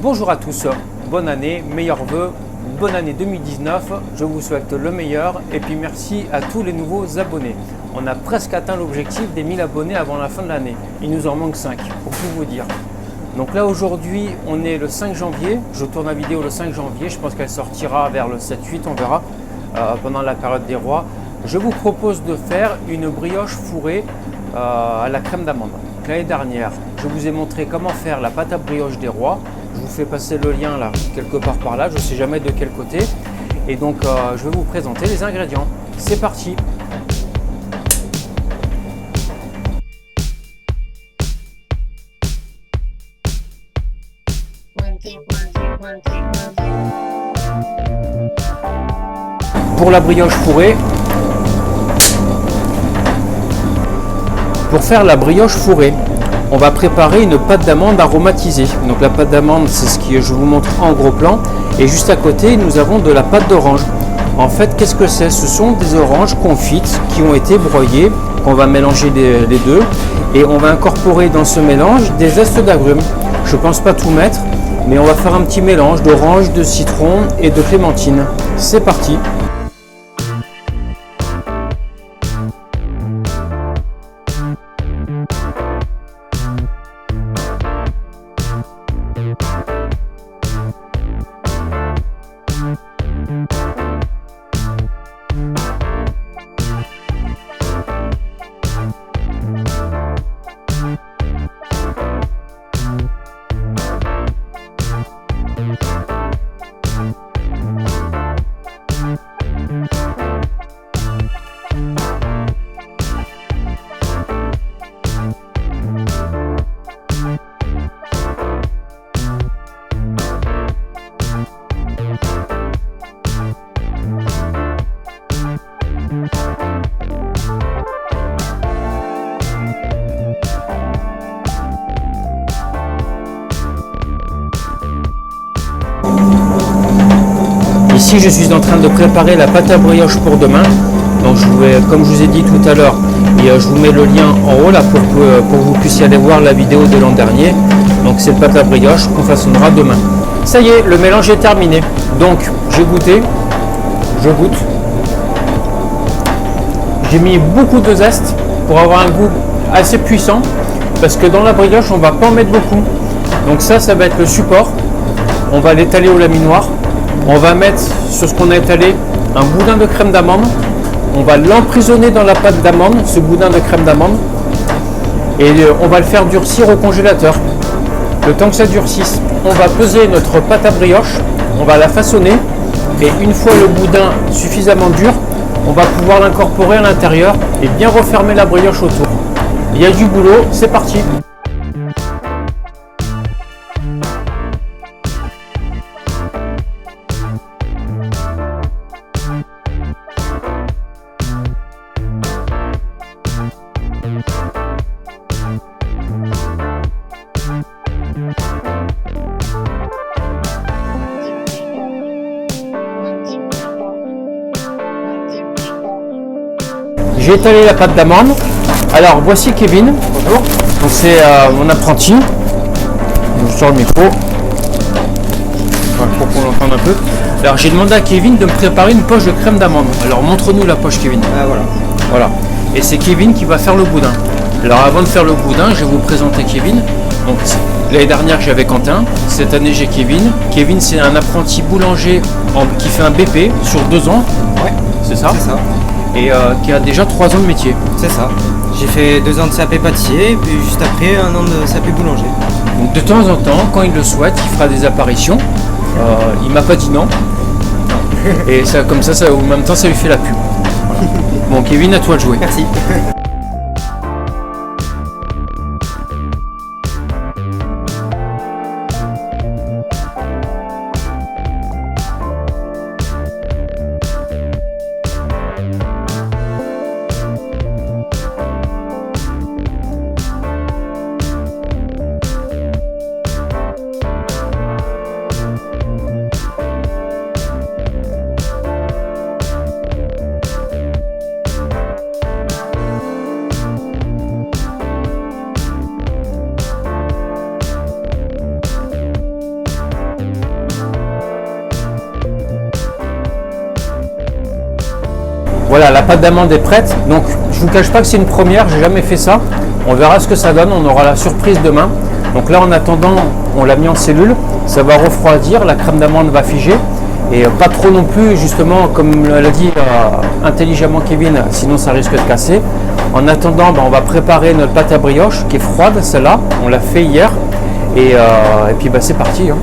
Bonjour à tous, bonne année, meilleurs vœux, bonne année 2019, je vous souhaite le meilleur et puis merci à tous les nouveaux abonnés. On a presque atteint l'objectif des 1000 abonnés avant la fin de l'année, il nous en manque 5 pour tout vous dire. Donc là aujourd'hui on est le 5 janvier, je tourne la vidéo le 5 janvier, je pense qu'elle sortira vers le 7-8, on verra, pendant la période des rois. Je vous propose de faire une brioche fourrée à la crème d'amande. L'année dernière, je vous ai montré comment faire la pâte à brioche des rois. Je vous fais passer le lien là, quelque part par là, je ne sais jamais de quel côté. Et donc, je vais vous présenter les ingrédients. C'est parti! Pour la brioche fourrée, pour faire la brioche fourrée, on va préparer une pâte d'amande aromatisée. Donc la pâte d'amande, c'est ce que je vous montre en gros plan. Et juste à côté, nous avons de la pâte d'orange. En fait, qu'est-ce que c'est? Ce sont des oranges confites qui ont été broyées, qu'on va mélanger les deux. Et on va incorporer dans ce mélange des zestes d'agrumes. Je ne pense pas tout mettre, mais on va faire un petit mélange d'orange, de citron et de clémentine. C'est parti! Ici, je suis en train de préparer la pâte à brioche pour demain. Donc, comme je vous ai dit tout à l'heure, je vous mets le lien en haut là pour que vous puissiez aller voir la vidéo de l'an dernier. Donc, c'est le pâte à brioche qu'on façonnera demain. Ça y est, le mélange est terminé. Donc, j'ai goûté. Je goûte. J'ai mis beaucoup de zeste pour avoir un goût assez puissant. Parce que dans la brioche, on ne va pas en mettre beaucoup. Donc ça va être le support. On va l'étaler au laminoir. On va mettre sur ce qu'on a étalé un boudin de crème d'amande. On va l'emprisonner dans la pâte d'amande, ce boudin de crème d'amande. Et on va le faire durcir au congélateur. Le temps que ça durcisse, on va peser notre pâte à brioche. On va la façonner. Et une fois le boudin suffisamment dur, on va pouvoir l'incorporer à l'intérieur et bien refermer la brioche autour. Il y a du boulot, c'est parti! J'ai étalé la pâte d'amande. Alors voici Kevin. Bonjour. Donc c'est mon apprenti. Je sors le micro. Voilà, pour qu'on l'entende un peu. Alors j'ai demandé à Kevin de me préparer une poche de crème d'amande. Alors montre-nous la poche, Kevin. Voilà. Voilà. Et c'est Kevin qui va faire le boudin. Alors avant de faire le boudin, je vais vous présenter Kevin. Donc l'année dernière j'avais Quentin. Cette année j'ai Kevin. Kevin c'est un apprenti boulanger qui fait un BP sur 2 ans. Ouais. C'est ça? C'est ça. Et qui a déjà 3 ans de métier. C'est ça. J'ai fait 2 ans de CAP pâtissier, puis juste après 1 an de CAP boulanger. Donc de temps en temps, quand il le souhaite, il fera des apparitions. Il m'a pas dit non. Et ça, comme ça, en même temps, ça lui fait la pub. Voilà. Bon, Kevin, à toi de jouer. Merci. Voilà, la pâte d'amande est prête. Donc je ne vous cache pas que c'est une première, j'ai jamais fait ça. On verra ce que ça donne, on aura la surprise demain. Donc là en attendant, on l'a mis en cellule, ça va refroidir, la crème d'amande va figer. Et pas trop non plus, justement, comme l'a dit intelligemment Kevin, sinon ça risque de casser. En attendant, on va préparer notre pâte à brioche qui est froide, celle-là, on l'a fait hier. Et puis c'est parti. Hein.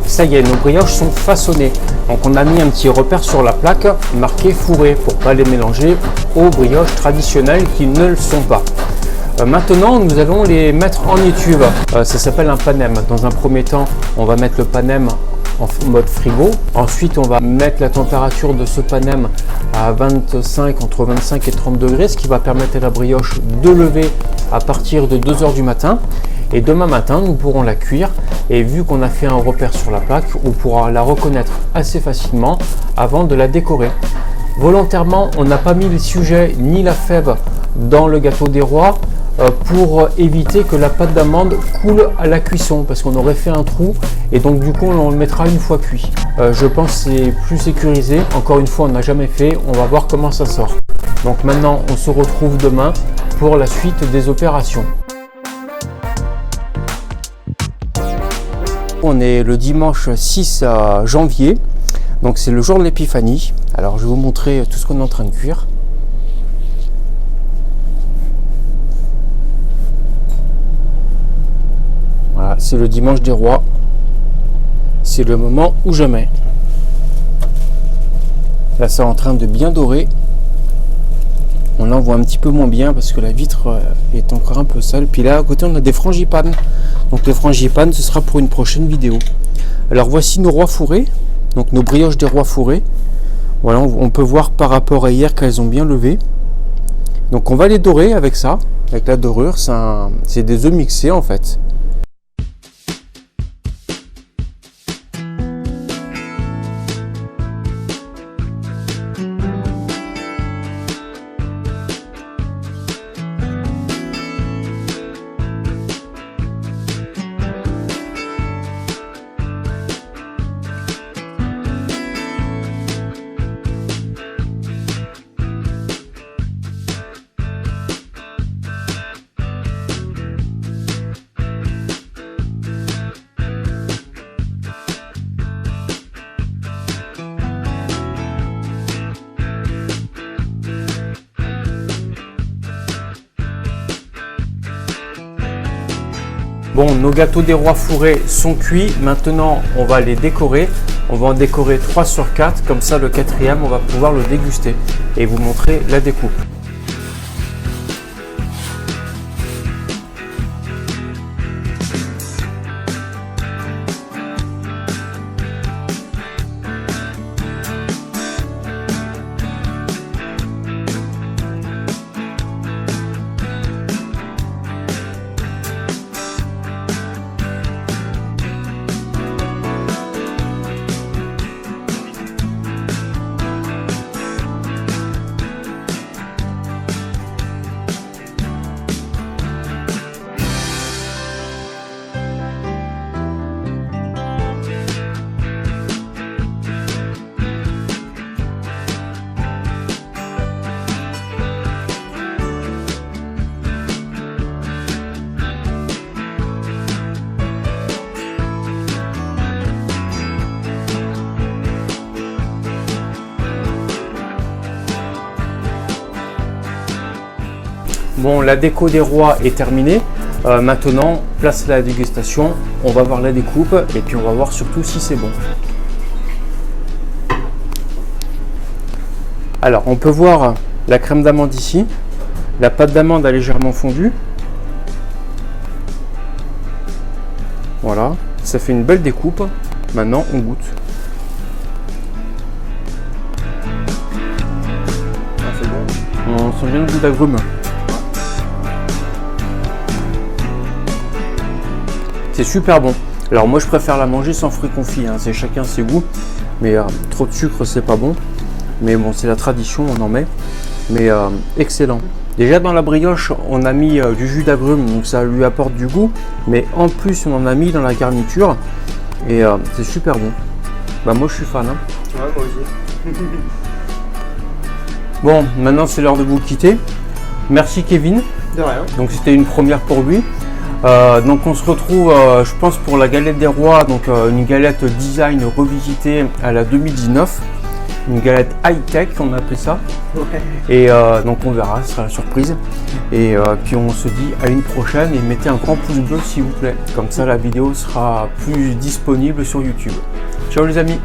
Ça y est, nos brioches sont façonnées. Donc on a mis un petit repère sur la plaque marqué fourré pour ne pas les mélanger aux brioches traditionnelles qui ne le sont pas. Maintenant, nous allons les mettre en étuve. Ça s'appelle un panem. Dans un premier temps, on va mettre le panem en mode frigo. Ensuite, on va mettre la température de ce panem à 25, entre 25 et 30 degrés, ce qui va permettre à la brioche de lever à partir de 2 h du matin. Et demain matin, nous pourrons la cuire. Et vu qu'on a fait un repère sur la plaque, on pourra la reconnaître assez facilement avant de la décorer. Volontairement, on n'a pas mis le sujet ni la fève dans le gâteau des rois pour éviter que la pâte d'amande coule à la cuisson, parce qu'on aurait fait un trou et donc du coup on le mettra une fois cuit. Je pense que c'est plus sécurisé. Encore une fois, on n'a jamais fait, on va voir comment ça sort. Donc maintenant, on se retrouve demain pour la suite des opérations. On est le dimanche 6 janvier, donc c'est le jour de l'épiphanie. Alors je vais vous montrer tout ce qu'on est en train de cuire. Voilà, c'est le dimanche des rois. C'est le moment ou jamais. Là, c'est en train de bien dorer. On en voit un petit peu moins bien parce que la vitre est encore un peu sale. Puis là, à côté, on a des frangipanes. Donc les frangipanes, ce sera pour une prochaine vidéo. Alors voici nos rois fourrés. Donc nos brioches des rois fourrés. Voilà, on peut voir par rapport à hier qu'elles ont bien levé. Donc on va les dorer avec ça, avec la dorure. C'est des œufs mixés en fait. Bon, nos gâteaux des rois fourrés sont cuits. Maintenant, on va les décorer. On va en décorer 3 sur 4. Comme ça, le 4e, on va pouvoir le déguster et vous montrer la découpe. Bon, la déco des rois est terminée. Maintenant, place à la dégustation. On va voir la découpe et puis on va voir surtout si c'est bon. Alors, on peut voir la crème d'amande ici. La pâte d'amande a légèrement fondu. Voilà, ça fait une belle découpe. Maintenant, on goûte. On sent bien le goût d'agrumes. C'est super bon. Alors moi je préfère la manger sans fruits confits, hein. C'est chacun ses goûts. Mais trop de sucre c'est pas bon. Mais bon, c'est la tradition, on en met. Mais excellent. Déjà dans la brioche, on a mis du jus d'agrumes, donc ça lui apporte du goût. Mais en plus, on en a mis dans la garniture. Et c'est super bon. Bah moi je suis fan. Hein. Ouais, moi aussi. Bon, maintenant c'est l'heure de vous quitter. Merci Kevin. De rien. Donc c'était une première pour lui. Donc on se retrouve, je pense, pour la galette des rois, donc une galette design revisitée à la 2019, une galette high-tech, on a appelé ça. Ouais. Et donc on verra, ce sera la surprise. Et puis on se dit à une prochaine et mettez un grand pouce bleu s'il vous plaît. Comme ça la vidéo sera plus disponible sur YouTube. Ciao les amis.